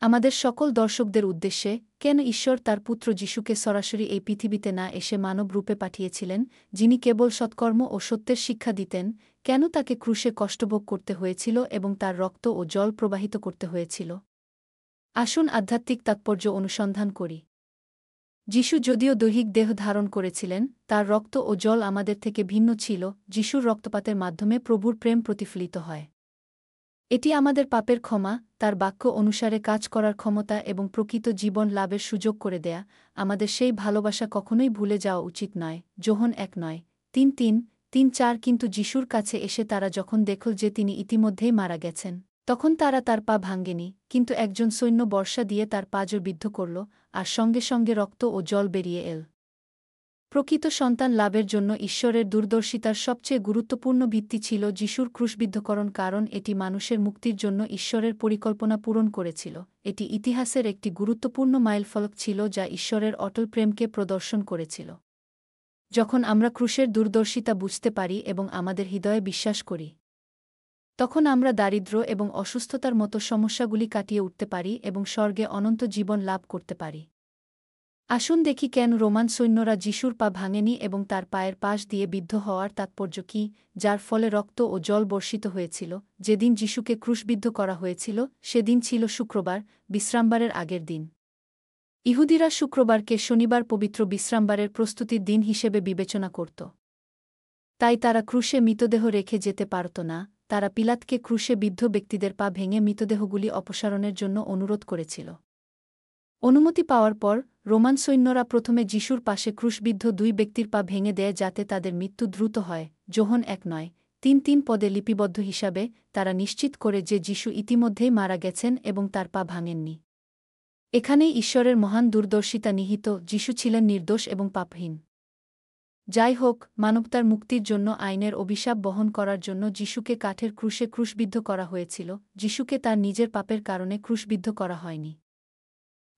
আমাদের সকল দর্শকদের উদ্দেশ্যে, কেন ঈশ্বর তার পুত্র যিশুকে সরাসরি এই পৃথিবীতে না এসে মানব রূপে পাঠিয়েছিলেন, যিনি কেবল সৎকর্ম ও সত্যের শিক্ষা দিতেন, কেন তাকে ক্রুশে কষ্টভোগ করতে হয়েছিল এবং তার রক্ত ও জল প্রবাহিত করতে হয়েছিল? আসুন আধ্যাত্মিক তাৎপর্য অনুসন্ধান করি। যিশু যদিও দৈহিক দেহ ধারণ করেছিলেন, তার রক্ত ও জল আমাদের থেকে ভিন্ন ছিল। যিশুর রক্তপাতের মাধ্যমে প্রভুর প্রেম প্রতিফলিত হয়। এটি আমাদের পাপের ক্ষমা, তার বাক্য অনুসারে কাজ করার ক্ষমতা এবং প্রকৃত জীবন লাভের সুযোগ করে দেয়া। আমাদের সেই ভালোবাসা কখনোই ভুলে যাওয়া উচিত নয়। যোহন 1:9-3-3-4 কিন্তু যিশুর কাছে এসে তারা যখন দেখল যে তিনি ইতিমধ্যেই মারা গেছেন, তখন তারা তার পা ভাঙ্গেনি, কিন্তু একজন সৈন্য বর্শা দিয়ে তার পা জোড়বিদ্ধ করল, আর সঙ্গে সঙ্গে রক্ত ও জল বেরিয়ে এল। প্রকৃত সন্তান লাভের জন্য ঈশ্বরের দূরদর্শিতার সবচেয়ে গুরুত্বপূর্ণ ভিত্তি ছিল যিশুর ক্রুশবিদ্ধকরণ, কারণ এটি মানুষের মুক্তির জন্য ঈশ্বরের পরিকল্পনা পূরণ করেছিল। এটি ইতিহাসের একটি গুরুত্বপূর্ণ মাইলফলক ছিল যা ঈশ্বরের অটল প্রেমকে প্রদর্শন করেছিল। যখন আমরা ক্রুশের দূরদর্শিতা বুঝতে পারি এবং আমাদের হৃদয়ে বিশ্বাস করি, তখন আমরা দারিদ্র্য এবং অসুস্থতার মতো সমস্যাগুলি কাটিয়ে উঠতে পারি এবং স্বর্গে অনন্ত জীবন লাভ করতে পারি। আসুন দেখি কেন রোমান সৈন্যরা যিশুর পা ভাঙেনি এবং তার পায়ের পাশ দিয়ে বিদ্ধ হওয়ার তাৎপর্য কী, যার ফলে রক্ত ও জল বর্ষিত হয়েছিল। যেদিন যিশুকে ক্রুশবিদ্ধ করা হয়েছিল সেদিন ছিল শুক্রবার, বিশ্রামবারের আগের দিন। ইহুদিরা শুক্রবারকে শনিবার পবিত্র বিশ্রামবারের প্রস্তুতির দিন হিসেবে বিবেচনা করত। তাই তারা ক্রুশে মৃতদেহ রেখে যেতে পারত না। তারা পিলাতকে ক্রুশে বিদ্ধ ব্যক্তিদের পা ভেঙে মৃতদেহগুলি অপসারণের জন্য অনুরোধ করেছিল। অনুমতি পাওয়ার পর রোমান সৈন্যরা প্রথমে যিশুর পাশে ক্রুশবিদ্ধ দুই ব্যক্তির পা ভেঙে দেয় যাতে তাদের মৃত্যু দ্রুত হয়। যোহন 1:9-3-3 পদে লিপিবদ্ধ হিসাবে তারা নিশ্চিত করে যে যিশু ইতিমধ্যেই মারা গেছেন এবং তার পা ভাঙেননি। এখানেই ঈশ্বরের মহান দূরদর্শিতা নিহিত। যিশু ছিলেন নির্দোষ এবং পাপহীন। যাই হোক, মানবতার মুক্তির জন্য আইনের অভিশাপ বহন করার জন্য যিশুকে কাঠের ক্রুশে ক্রুশবিদ্ধ করা হয়েছিল। যিশুকে তার নিজের পাপের কারণে ক্রুশবিদ্ধ করা হয়নি।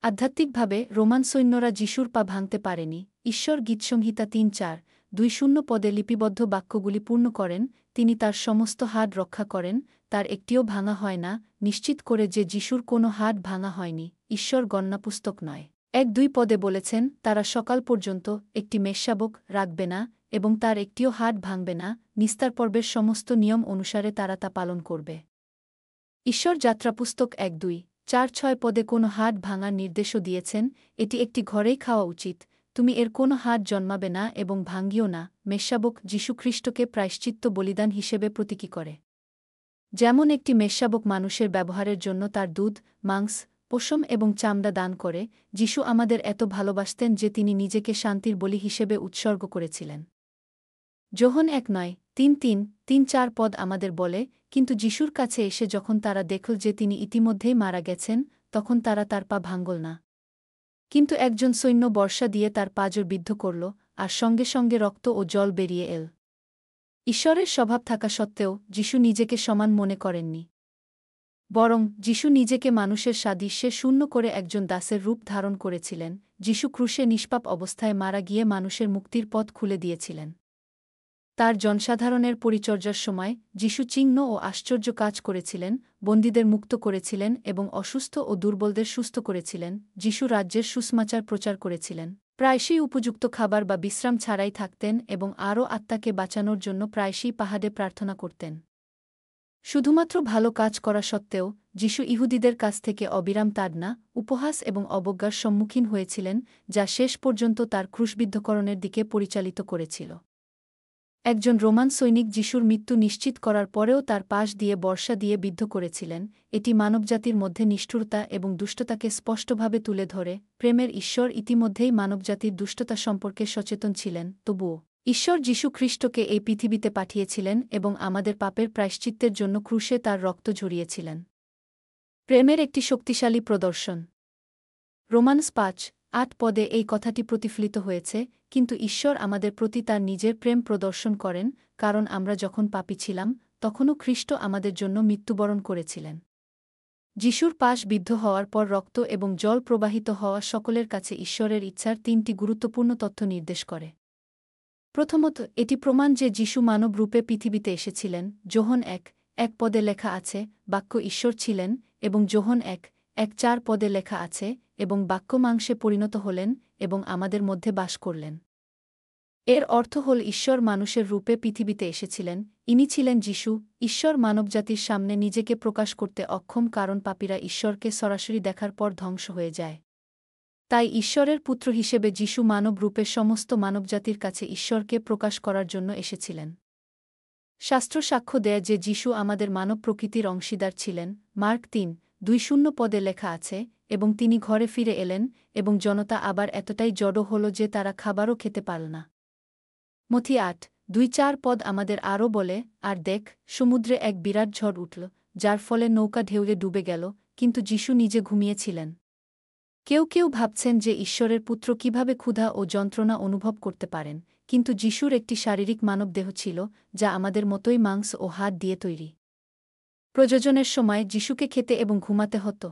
আধ্যাত্মিকভাবে রোমান সৈন্যরা যিশুর পা ভাঙতে পারেনি। ঈশ্বর গীতসংহিতা 3:4-2-0 পদে লিপিবদ্ধ বাক্যগুলি পূর্ণ করেন। তিনি তার সমস্ত হাড় রক্ষা করেন, তার একটিও ভাঙা হয় না, নিশ্চিত করে যে যিশুর কোনো হাড় ভাঙা হয়নি। ঈশ্বর গণনাপুস্তক 9:1-2 পদে বলেছেন, তারা সকাল পর্যন্ত একটি মেষশাবক রাখবে না এবং তার একটিও হাড় ভাঙবে না। নিস্তার পর্বের সমস্ত নিয়ম অনুসারে তারা তা পালন করবে। ঈশ্বর যাত্রাপুস্তক 1:2-4-6 পদে কোনো হাড় ভাঙার নির্দেশও দিয়েছেন। এটি একটি ঘরেই খাওয়া উচিত। তুমি এর কোনো হাড় জন্মাবে না এবং ভাঙ্গিও না। মেষশাবক যীশুখ্রিস্টকে প্রায়শ্চিত্ত বলিদান হিসেবে প্রতীকী করে। যেমন একটি মেষশাবক মানুষের ব্যবহারের জন্য তার দুধ, মাংস, পশম এবং চামড়া দান করে, যিশু আমাদের এত ভালোবাসতেন যে তিনি নিজেকে শান্তির বলি হিসেবে উৎসর্গ করেছিলেন। যোহন 1:9-3-3-4 পদ আমাদের বলে, কিন্তু যিশুর কাছে এসে যখন তারা দেখল যে তিনি ইতিমধ্যেই মারা গেছেন, তখন তারা তার পা ভাঙল না। কিন্তু একজন সৈন্য বর্শা দিয়ে তার পা জোড়বিদ্ধ করল, আর সঙ্গে সঙ্গে রক্ত ও জল বেরিয়ে এল। ঈশ্বরের স্বভাব থাকা সত্ত্বেও যিশু নিজেকে সমান মনে করেননি। বরং যিশু নিজেকে মানুষের সাদৃশ্যে শূন্য করে একজন দাসের রূপ ধারণ করেছিলেন। যিশু ক্রুশে নিষ্পাপ অবস্থায় মারা গিয়ে মানুষের মুক্তির পথ খুলে দিয়েছিলেন। তার জনসাধারণের পরিচর্যার সময় যিশু চিহ্ন ও আশ্চর্য কাজ করেছিলেন, বন্দীদের মুক্ত করেছিলেন এবং অসুস্থ ও দুর্বলদের সুস্থ করেছিলেন। যিশু রাজ্যের সুসমাচার প্রচার করেছিলেন, প্রায়শই উপযুক্ত খাবার বা বিশ্রাম ছাড়াই থাকতেন এবং আরও আত্মাকে বাঁচানোর জন্য প্রায়শই পাহাড়ে প্রার্থনা করতেন। শুধুমাত্র ভালো কাজ করা সত্ত্বেও যিশু ইহুদিদের কাছ থেকে অবিরাম তাড়না, উপহাস এবং অবজ্ঞার সম্মুখীন হয়েছিলেন, যা শেষ পর্যন্ত তার ক্রুশবিদ্ধকরণের দিকে পরিচালিত করেছিল। একজন রোমান সৈনিক যিশুর মৃত্যু নিশ্চিত করার পরেও তার পাশ দিয়ে বর্শা দিয়ে বিদ্ধ করেছিলেন। এটি মানবজাতির মধ্যে নিষ্ঠুরতা এবং দুষ্টতাকে স্পষ্টভাবে তুলে ধরে। প্রেমের ঈশ্বর ইতিমধ্যেই মানবজাতির দুষ্টতা সম্পর্কে সচেতন ছিলেন, তবুও ঈশ্বর যীশু খ্রিস্টকে এই পৃথিবীতে পাঠিয়েছিলেন এবং আমাদের পাপের প্রায়শ্চিত্তের জন্য ক্রুশে তার রক্ত ঝরিয়েছিলেন। প্রেমের একটি শক্তিশালী প্রদর্শন। রোমানস 5:8 পদে এই কথাটি প্রতিফলিত হয়েছে, কিন্তু ঈশ্বর আমাদের প্রতি তার নিজের প্রেম প্রদর্শন করেন, কারণ আমরা যখন পাপী ছিলাম, তখনও খ্রিস্ট আমাদের জন্য মৃত্যুবরণ করেছিলেন। যিশুর পাশ বিদ্ধ হওয়ার পর রক্ত এবং জল প্রবাহিত হওয়া সকলের কাছে ঈশ্বরের ইচ্ছার তিনটি গুরুত্বপূর্ণ তথ্য নির্দেশ করে। প্রথমত, এটি প্রমাণ যে যিশু মানব রূপে পৃথিবীতে এসেছিলেন। যোহন 1:1 পদে লেখা আছে, বাক্য ঈশ্বর ছিলেন, এবং যোহন 1:1 1:4 পদে লেখা আছে, এবং বাক্য মাংসে পরিণত হলেন এবং আমাদের মধ্যে বাস করলেন। এর অর্থ হল ঈশ্বর মানুষের রূপে পৃথিবীতে এসেছিলেন। ইনি ছিলেন যিশু। ঈশ্বর মানবজাতির সামনে নিজেকে প্রকাশ করতে অক্ষম, কারণ পাপীরা ঈশ্বরকে সরাসরি দেখার পর ধ্বংস হয়ে যায়। তাই ঈশ্বরের পুত্র হিসেবে যিশু মানব রূপে সমস্ত মানবজাতির কাছে ঈশ্বরকে প্রকাশ করার জন্য এসেছিলেন। শাস্ত্র সাক্ষ্য দেয় যে যিশু আমাদের মানব প্রকৃতির অংশীদার ছিলেন। মার্ক 3:20 পদে লেখা আছে, এবং তিনি ঘরে ফিরে এলেন, এবং জনতা আবার এতটাই জড়ো হল যে তারা খাবারও খেতে পারল না। মথি 8:2-4 পদ আমাদের আরও বলে, আর দেখ, সমুদ্রে এক বিরাট ঝড় উঠল, যার ফলে নৌকা ঢেউয়ে ডুবে গেল, কিন্তু যিশু নিজে ঘুমিয়েছিলেন। কেউ কেউ ভাবছেন যে ঈশ্বরের পুত্র কিভাবে ক্ষুধা ও যন্ত্রণা অনুভব করতে পারেন, কিন্তু যিশুর একটি শারীরিক মানবদেহ ছিল, যা আমাদের মতোই মাংস ও হাড় দিয়ে তৈরি। প্রয়োজনের সময় যিশুকে খেতে এবং ঘুমাতে হতো।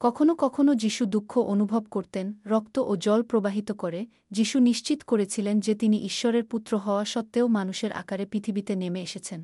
কখনো কখনো যিশু দুঃখ অনুভব করতেন, রক্ত ও জল প্রবাহিত করে। যিশু নিশ্চিত করেছিলেন যে তিনি ঈশ্বরের পুত্র হওয়া সত্ত্বেও মানুষের আকারে পৃথিবীতে নেমে এসেছেন।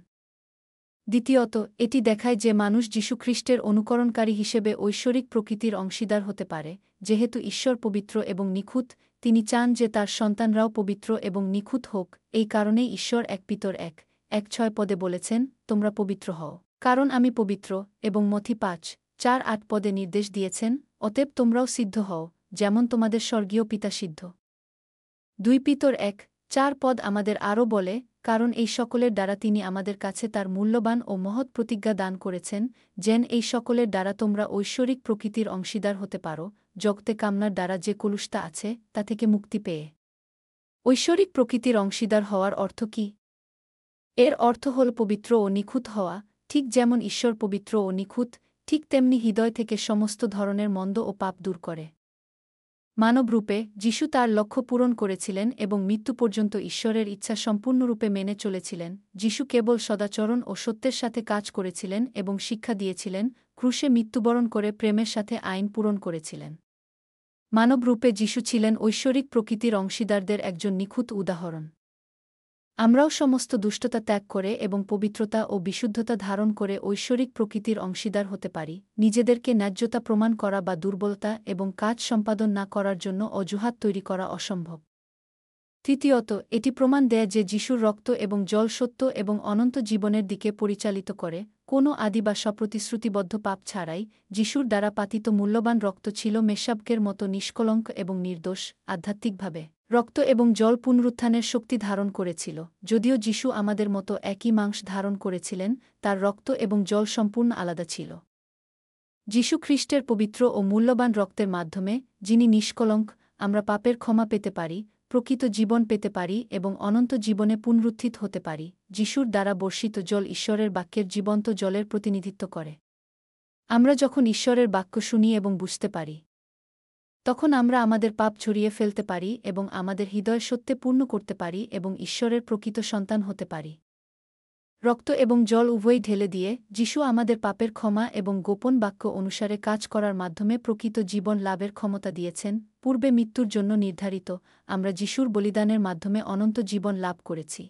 দ্বিতীয়ত, এটি দেখায় যে মানুষ যীশু খ্রিস্টের অনুকরণকারী হিসেবে ঐশ্বরিক প্রকৃতির অংশীদার হতে পারে। যেহেতু ঈশ্বর পবিত্র এবং নিখুঁত, তিনি চান যে তার সন্তানরাও পবিত্র এবং নিখুঁত হোক। এই কারণেই ঈশ্বর 1 পিতর 1:6 পদে বলেছেন, তোমরা পবিত্র হও, কারণ আমি পবিত্র, এবং মথি 5:4-8 পদে নির্দেশ দিয়েছেন, অতএব তোমরাও সিদ্ধ হও, যেমন তোমাদের স্বর্গীয় পিতা সিদ্ধ। 2 পিতর 1:4 পদ আমাদের আরও বলে, কারণ এই সকলের দ্বারা তিনি আমাদের কাছে তার মূল্যবান ও মহৎ প্রতিজ্ঞা দান করেছেন, যেন এই সকলের দ্বারা তোমরা ঐশ্বরিক প্রকৃতির অংশীদার হতে পারো, জগতে কামনার দ্বারা যে কলুষতা আছে তা থেকে মুক্তি পেয়ে। ঐশ্বরিক প্রকৃতির অংশীদার হওয়ার অর্থ কী? এর অর্থ হল পবিত্র ও নিখুঁত হওয়া। ঠিক যেমন ঈশ্বর পবিত্র ও নিখুঁত, ঠিক তেমনি হৃদয় থেকে সমস্ত ধরনের মন্দ ও পাপ দূর করে। মানবরূপে যিশু তার লক্ষ্য পূরণ করেছিলেন এবং মৃত্যু পর্যন্ত ঈশ্বরের ইচ্ছা সম্পূর্ণরূপে মেনে চলেছিলেন। যিশু কেবল সদাচরণ ও সত্যের সাথে কাজ করেছিলেন এবং শিক্ষা দিয়েছিলেন, ক্রুশে মৃত্যুবরণ করে প্রেমের সাথে আইন পূরণ করেছিলেন। মানবরূপে যিশু ছিলেন ঐশ্বরিক প্রকৃতির অংশীদারদের একজন নিখুঁত উদাহরণ। আমরাও সমস্ত দুষ্টতা ত্যাগ করে এবং পবিত্রতা ও বিশুদ্ধতা ধারণ করে ঐশ্বরিক প্রকৃতির অংশীদার হতে পারি। নিজেদেরকে ন্যায্যতা প্রমাণ করা বা দুর্বলতা এবং কাজ সম্পাদন না করার জন্য অজুহাত তৈরি করা অসম্ভব। তৃতীয়ত, এটি প্রমাণ দেয় যে যিশুর রক্ত এবং জল সত্য এবং অনন্ত জীবনের দিকে পরিচালিত করে। কোনো আদি বা স্বপ্রতিশ্রুতিবদ্ধ পাপ ছাড়াই যিশুর দ্বারা পাতিত মূল্যবান রক্ত ছিল মেষশাবকের মতো নিষ্কলঙ্ক এবং নির্দোষ। আধ্যাত্মিকভাবে রক্ত এবং জল পুনরুত্থানের শক্তি ধারণ করেছিল। যদিও যিশু আমাদের মতো একই মাংস ধারণ করেছিলেন, তার রক্ত এবং জল সম্পূর্ণ আলাদা ছিল। যিশু খ্রিস্টের পবিত্র ও মূল্যবান রক্তের মাধ্যমে, যিনি নিষ্কলঙ্ক, আমরা পাপের ক্ষমা পেতে পারি, প্রকৃত জীবন পেতে পারি এবং অনন্ত জীবনে পুনরুত্থিত হতে পারি। যিশুর দ্বারা বর্ষিত জল ঈশ্বরের বাক্যের জীবন্ত জলের প্রতিনিধিত্ব করে। আমরা যখন ঈশ্বরের বাক্য শুনি এবং বুঝতে পারি, তখন আমরা আমাদের পাপ ঝরিয়ে ফেলতে পারি এবং আমাদের হৃদয় সত্যে পূর্ণ করতে পারি এবং ঈশ্বরের প্রকৃত সন্তান হতে পারি। রক্ত এবং জল উভয়ই ঢেলে দিয়ে যিশু আমাদের পাপের ক্ষমা এবং গোপন বাক্য অনুসারে কাজ করার মাধ্যমে প্রকৃত জীবন লাভের ক্ষমতা দিয়েছেন। পূর্বে মৃত্যুর জন্য নির্ধারিত, আমরা যিশুর বলিদানের মাধ্যমে অনন্ত জীবন লাভ করেছি।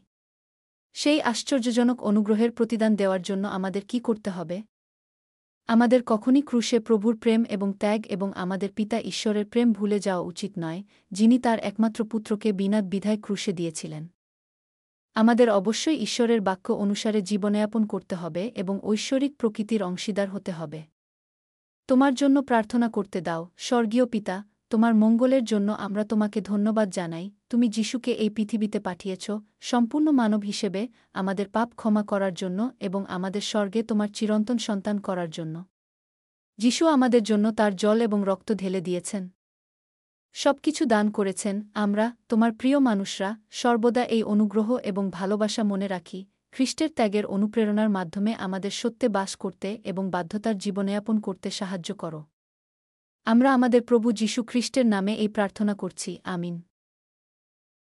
সেই আশ্চর্যজনক অনুগ্রহের প্রতিদান দেওয়ার জন্য আমাদের কি করতে হবে? আমাদের কখনই ক্রুশে প্রভুর প্রেম এবং ত্যাগ এবং আমাদের পিতা ঈশ্বরের প্রেম ভুলে যাওয়া উচিত নয়, যিনি তার একমাত্র পুত্রকে বিনা দ্বিধায় ক্রুশে দিয়েছিলেন। আমাদের অবশ্যই ঈশ্বরের বাক্য অনুসারে জীবনযাপন করতে হবে এবং ঐশ্বরিক প্রকৃতির অংশীদার হতে হবে। তোমার জন্য প্রার্থনা করতে দাও। স্বর্গীয় পিতা, তোমার মঙ্গলের জন্য আমরা তোমাকে ধন্যবাদ জানাই। তুমি যিশুকে এই পৃথিবীতে পাঠিয়েছ, সম্পূর্ণ মানব হিসেবে, আমাদের পাপ ক্ষমা করার জন্য এবং আমাদের স্বর্গে তোমার চিরন্তন সন্তান করার জন্য। যিশু আমাদের জন্য তার জল এবং রক্ত ঢেলে দিয়েছেন, সবকিছু দান করেছেন। আমরা, তোমার প্রিয় মানুষরা, সর্বদা এই অনুগ্রহ এবং ভালোবাসা মনে রাখি। খ্রিস্টের ত্যাগের অনুপ্রেরণার মাধ্যমে আমাদের সত্যে বাস করতে এবং বাধ্যতার জীবনযাপন করতে সাহায্য করো। আমরা আমাদের প্রভু যীশু খ্রিস্টের নামে এই প্রার্থনা করছি। আমিন।